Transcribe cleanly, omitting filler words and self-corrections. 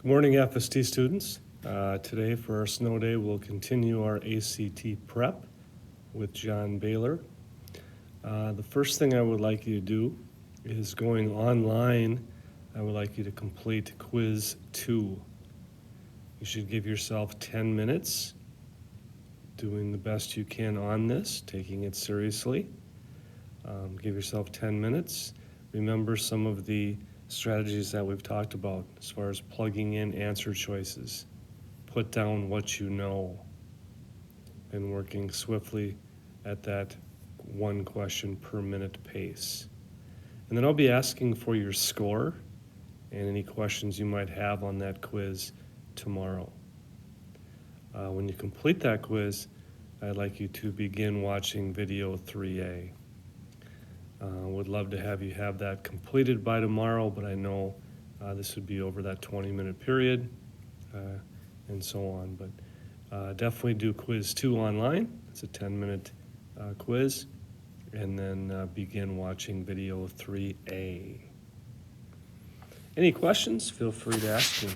Good morning, FST students. Today for our snow day, we'll continue our ACT prep with John Baylor. The first thing I would like you to do is going online. I would like you to complete quiz 2. You should give yourself 10 minutes doing the best you can on this, taking it seriously. Give yourself 10 minutes. Remember some of the strategies that we've talked about as far as plugging in answer choices. Put down what you know and working swiftly at that one question per minute pace. And then I'll be asking for your score and any questions you might have on that quiz tomorrow. When you complete that quiz, I'd like you to begin watching video 3A. Would love to have you have that completed by tomorrow, but I know this would be over that 20-minute period and so on. But definitely do quiz 2 online. It's a 10-minute quiz. And then begin watching video 3A. Any questions? Feel free to ask me.